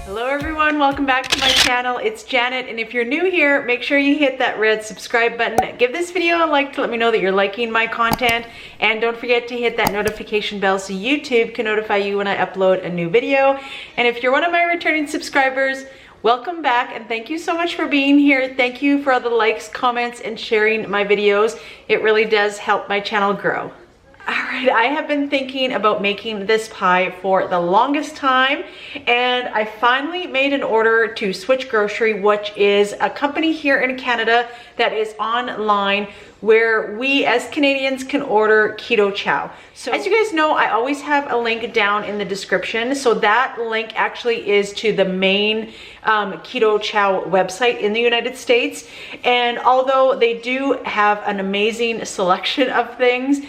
Hello everyone, welcome back to my channel. It's Janet, and if you're new here, make sure you hit that red subscribe button. Give this video a like to let me know that you're liking my content, and don't forget to hit that notification bell so YouTube can notify you when I upload a new video. And if you're one of my returning subscribers, welcome back and thank you so much for being here. Thank you for all the likes, comments, and sharing my videos. It really does help my channel grow. Alright, I have been thinking about making this pie for the longest time, and I finally made an order to Switch Grocery, which is a company here in Canada that is online where we as Canadians can order keto chow. So as you guys know, I always have a link down in the description. So that link actually is to the main keto chow website in the United States. And although they do have an amazing selection of things,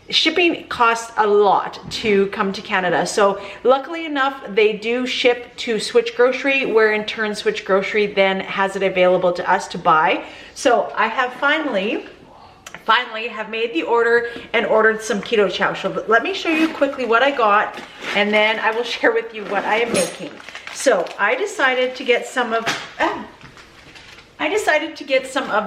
shipping costs a lot to come to Canada. So luckily enough, they do ship to Switch Grocery, where in turn Switch Grocery then has it available to us to buy. So I have finally have made the order and ordered some keto chow. So let me show you quickly what I got, and then I will share with you what I am making. So I decided to get some of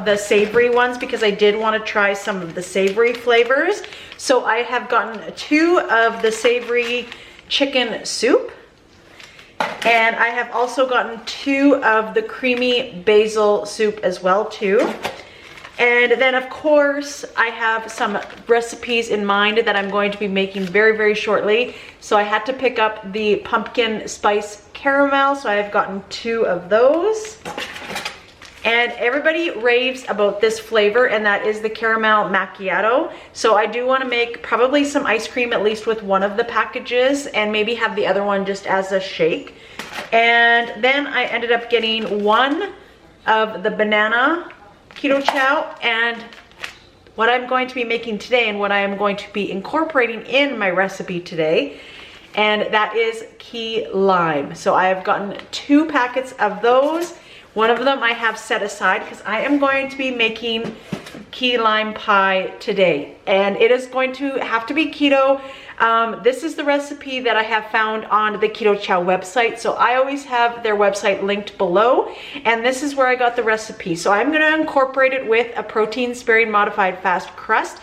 the savory ones because I did want to try some of the savory flavors. So I have gotten 2 of the savory chicken soup, and I have also gotten 2 of the creamy basil soup as well too. And then of course I have some recipes in mind that I'm going to be making very, very shortly. So I had to pick up the pumpkin spice caramel, so I have gotten 2 of those. And everybody raves about this flavor, and that is the caramel macchiato. So I do want to make probably some ice cream, at least with one of the packages, and maybe have the other one just as a shake. And then I ended up getting 1 of the banana keto chow, and what I'm going to be making today and what I am going to be incorporating in my recipe today, and that is key lime. So I have gotten 2 packets of those. One of them I have set aside because I am going to be making key lime pie today, and it is going to have to be keto. This is the recipe that I have found on the Keto Chow website, so I always have their website linked below, and this is where I got the recipe. So I'm going to incorporate it with a protein-sparing modified fast crust.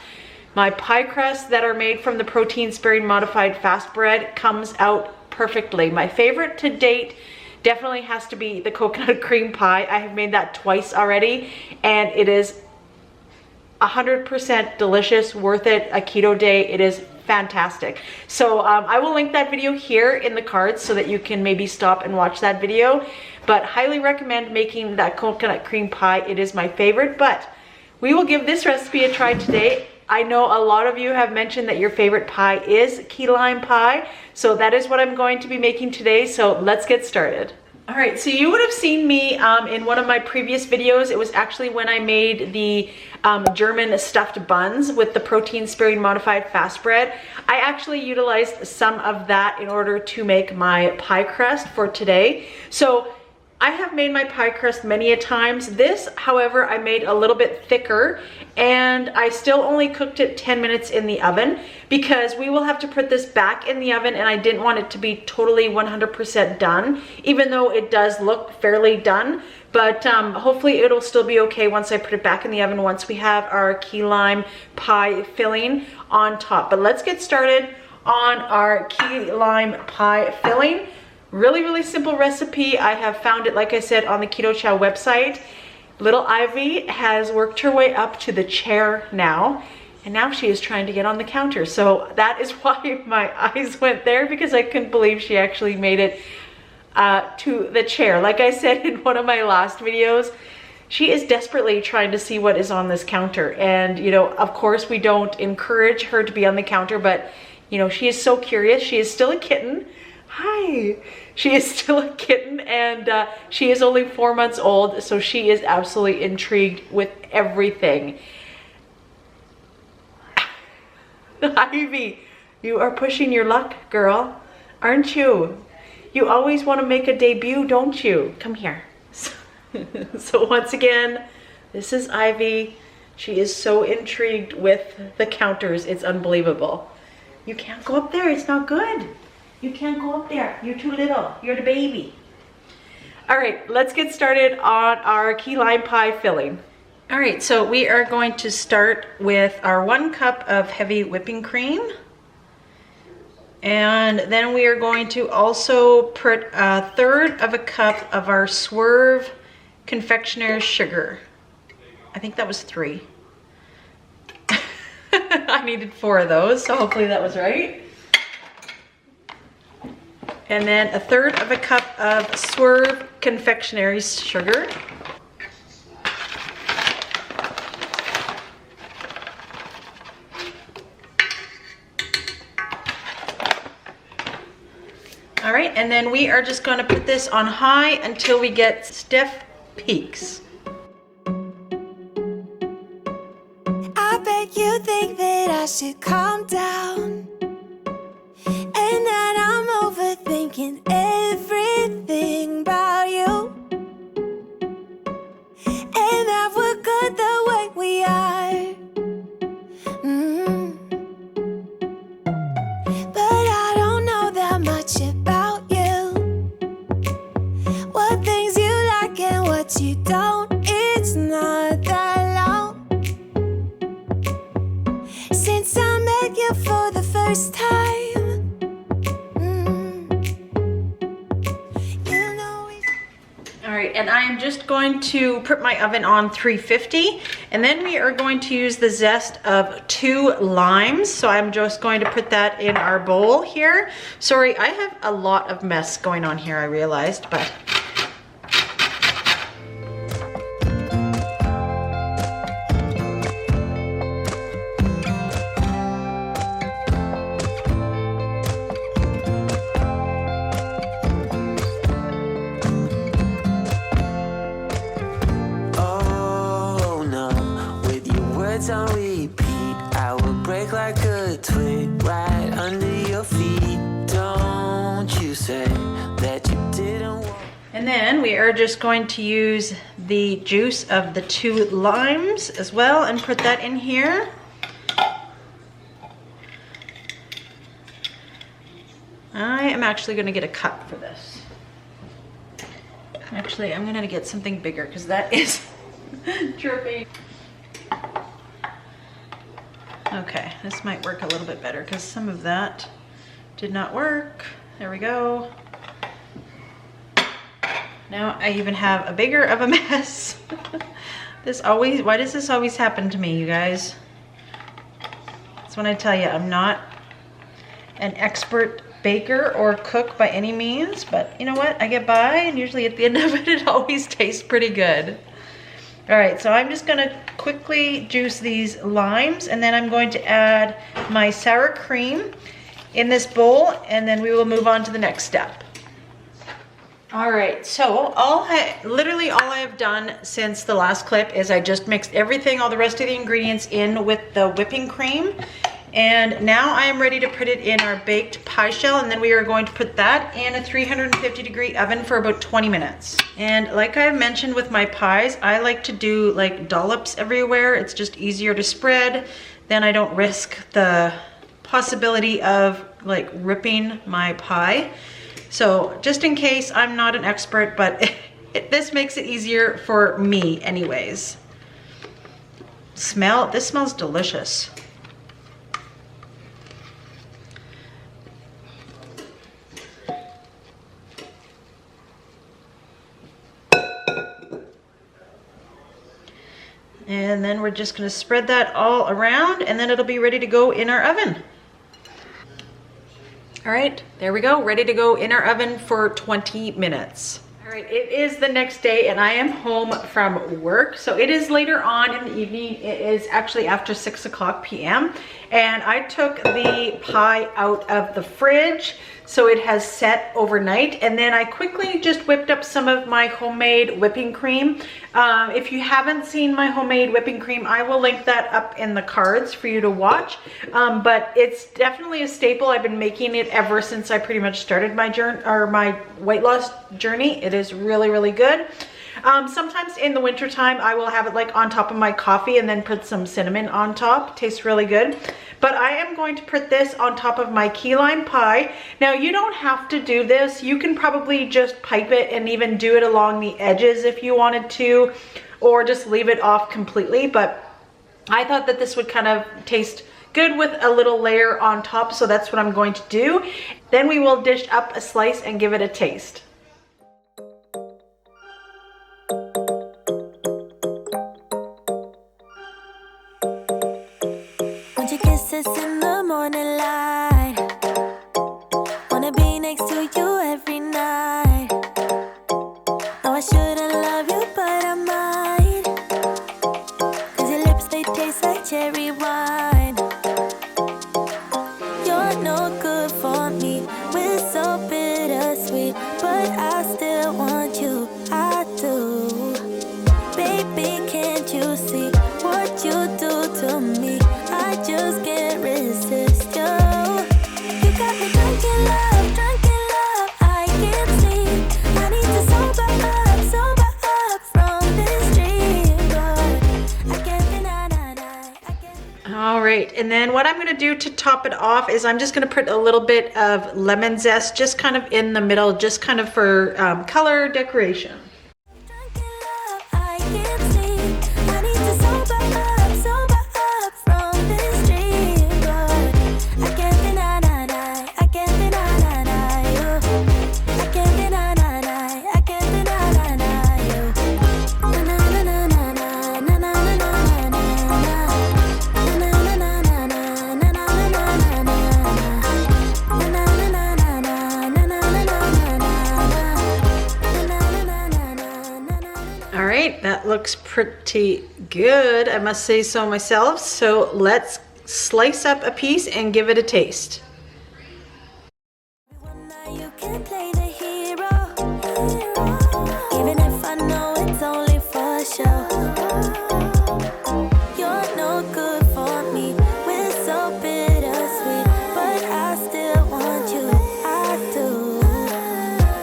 My pie crusts that are made from the protein-sparing modified fast bread comes out perfectly. My favorite to date definitely has to be the coconut cream pie. I have made that twice already, and it is 100% delicious, worth it, a keto day. It is fantastic. So I will link that video here in the cards so that you can maybe stop and watch that video, but highly recommend making that coconut cream pie. It is my favorite, but we will give this recipe a try today. I know a lot of you have mentioned that your favorite pie is key lime pie, so that is what I'm going to be making today. So let's get started. All right, so you would have seen me in one of my previous videos. It was actually when I made the German stuffed buns with the protein-sparing modified fast bread. I actually utilized some of that in order to make my pie crust for today. So I have made my pie crust many a times. This, however, I made a little bit thicker, and I still only cooked it 10 minutes in the oven because we will have to put this back in the oven, and I didn't want it to be totally 100% done, even though it does look fairly done. But hopefully it'll still be okay once I put it back in the oven, once we have our key lime pie filling on top. But let's get started on our key lime pie filling. Really, really simple recipe. I have found it, like I said, on the Keto Chow website. Little Ivy has worked her way up to the chair now, and now she is trying to get on the counter. So that is why my eyes went there, because I couldn't believe she actually made it to the chair. Like I said in one of my last videos, she is desperately trying to see what is on this counter. And, you know, of course we don't encourage her to be on the counter, but, you know, she is so curious. She is still a kitten. Hi. She is still a kitten, and she is only 4 months old, so she is absolutely intrigued with everything. Ivy, you are pushing your luck, girl, aren't you? You always want to make a debut, don't you? Come here. So once again, this is Ivy. She is so intrigued with the counters, it's unbelievable. You can't go up there, it's not good. You can't go up there. You're too little. You're the baby. All right, let's get started on our key lime pie filling. All right, so we are going to start with our 1 cup of heavy whipping cream. And then we are going to also put 1/3 of a cup of our Swerve confectioners sugar. I think that was 3. I needed 4 of those, so hopefully that was right. And then 1/3 of a cup of Swerve confectioners sugar. All right, and then we are just going to put this on high until we get stiff peaks. I bet you think that I should calm down, and that I'm overthinking everything about you, and that we're good the way we are. But I don't know that much about you, what things you like and what you don't. It's not that long since I met you for the first time. You know All right, and I am just going to put my oven on 350, and then we are going to use the zest of 2 limes. So I'm just going to put that in our bowl here. Sorry, I have a lot of mess going on here, I realized, but on repeat, I will break like a twig right under your feet. Don't you say that you didn't want. And then we are just going to use the juice of the 2 limes as well and put that in here. I am actually going to get a cup for this. Actually, I'm going to get something bigger because that is dripping. Okay, this might work a little bit better because some of that did not work. There we go. Now I even have a bigger of a mess. Why does this always happen to me, you guys? That's when I tell you I'm not an expert baker or cook by any means, but you know what? I get by, and usually at the end of it, it always tastes pretty good. All right, so I'm just gonna quickly juice these limes, and then I'm going to add my sour cream in this bowl, and then we will move on to the next step. All right, so literally all I have done since the last clip is I just mixed everything, all the rest of the ingredients in with the whipping cream. And now I am ready to put it in our baked pie shell, and then we are going to put that in a 350-degree oven for about 20 minutes. And like I've mentioned with my pies, I like to do like dollops everywhere. It's just easier to spread. Then I don't risk the possibility of like ripping my pie. So just in case, I'm not an expert, but this makes it easier for me anyways. This smells delicious. And then we're just going to spread that all around, and then it'll be ready to go in our oven. All right, there we go, ready to go in our oven for 20 minutes. All right, it is the next day and I am home from work. So it is later on in the evening. It is actually after 6:00 p.m. And I took the pie out of the fridge so it has set overnight. And then I quickly just whipped up some of my homemade whipping cream. If you haven't seen my homemade whipping cream, I will link that up in the cards for you to watch. But it's definitely a staple. I've been making it ever since I pretty much started my journey, or my weight loss journey. It is really, really good. Sometimes in the winter time, I will have it like on top of my coffee and then put some cinnamon on top. Tastes really good. But I am going to put this on top of my key lime pie. Now you don't have to do this. You can probably just pipe it and even do it along the edges if you wanted to, or just leave it off completely. But I thought that this would kind of taste good with a little layer on top, so that's what I'm going to do. Then we will dish up a slice and give it a taste. Want your kisses in the morning light. Wanna be next to you every night. No, I shouldn't love you, but I might. 'Cause your lips, they taste like cherry wine. You're no good for me. We're so bittersweet, but I still want you. I do. Baby, can't you see what you do to me? I just can't resist you. You got me drunk in love, I can't sleep. I need to sober up from this dream, but I can't deny. All right, and then what I'm gonna do to top it off is I'm just gonna put a little bit of lemon zest just kind of in the middle, just kind of for color decoration. Drunk in love, I can't sleep. I need to sober up from this dream, but I can't deny. I can't deny you. I can't deny. I can't deny you. Na na na na na na na na na na na. All right, that looks pretty good, I must say so myself. So let's slice up a piece and give it a taste. You can play the hero, even if I know it's only for show. You're no good for me. We're so bittersweet, but I still want you. I do.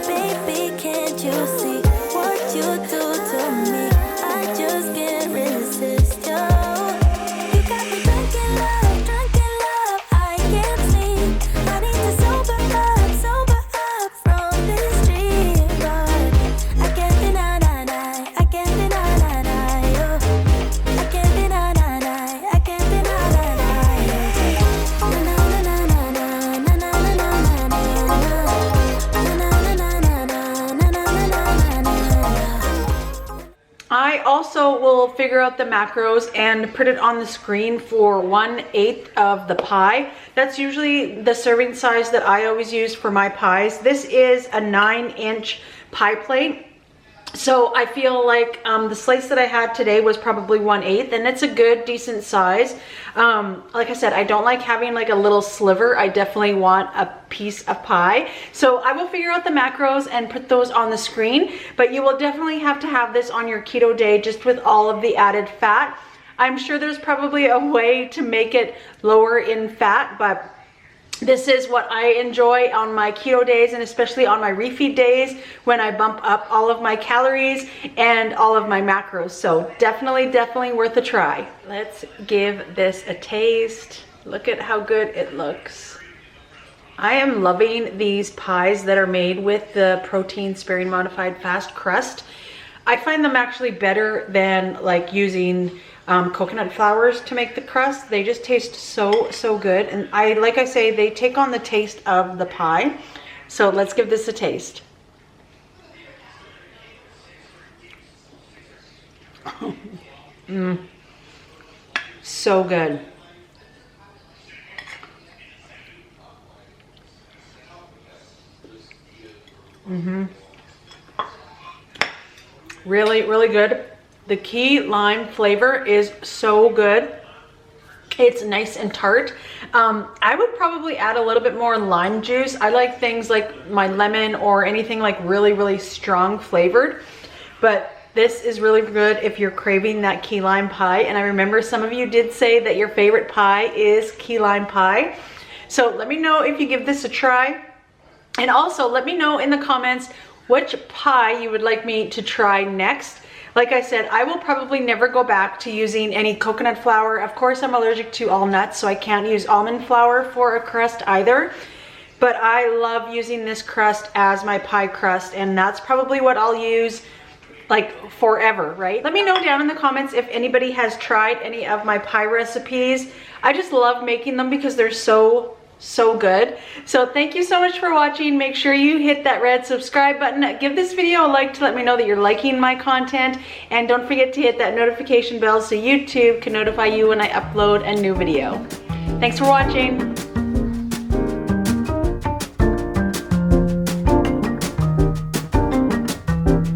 Baby, can't you see what you do to me? I just can't resist you. You got me drunk in love, I can't sleep. I need to sober up from this dream, but I can't deny. I can't deny you. I can't deny. I can't deny you. Na na na na na na na na na na na. I also will figure out the macros and put it on the screen for 1/8 of the pie. That's usually the serving size that I always use for my pies. This is a 9-inch pie plate. So I feel like the slice that I had today was probably 1/8, and it's a good, decent size. Like I said, I don't like having like a little sliver. I definitely want a piece of pie. So I will figure out the macros and put those on the screen, but you will definitely have to have this on your keto day just with all of the added fat. I'm sure there's probably a way to make it lower in fat, but this is what I enjoy on my keto days, and especially on my refeed days when I bump up all of my calories and all of my macros. So definitely worth a try. Let's give this a taste. Look at how good it looks. I am loving these pies that are made with the protein sparing modified fast crust. I find them actually better than like using coconut flours to make the crust. They just taste so good, and like I say, they take on the taste of the pie. So let's give this a taste. So good. Really good. The key lime flavor is so good. It's nice and tart. I would probably add a little bit more lime juice. I like things like my lemon or anything like really strong flavored, but this is really good if you're craving that key lime pie. And I remember some of you did say that your favorite pie is key lime pie. So let me know if you give this a try. And also let me know in the comments which pie you would like me to try next. Like I said, I will probably never go back to using any coconut flour. Of course, I'm allergic to all nuts, so I can't use almond flour for a crust either. But I love using this crust as my pie crust, and that's probably what I'll use like forever, right? Let me know down in the comments if anybody has tried any of my pie recipes. I just love making them because they're so good. So thank you so much for watching. Make sure you hit that red subscribe button. Give this video a like to let me know that you're liking my content, and don't forget to hit that notification bell so YouTube can notify you when I upload a new video. Thanks for watching.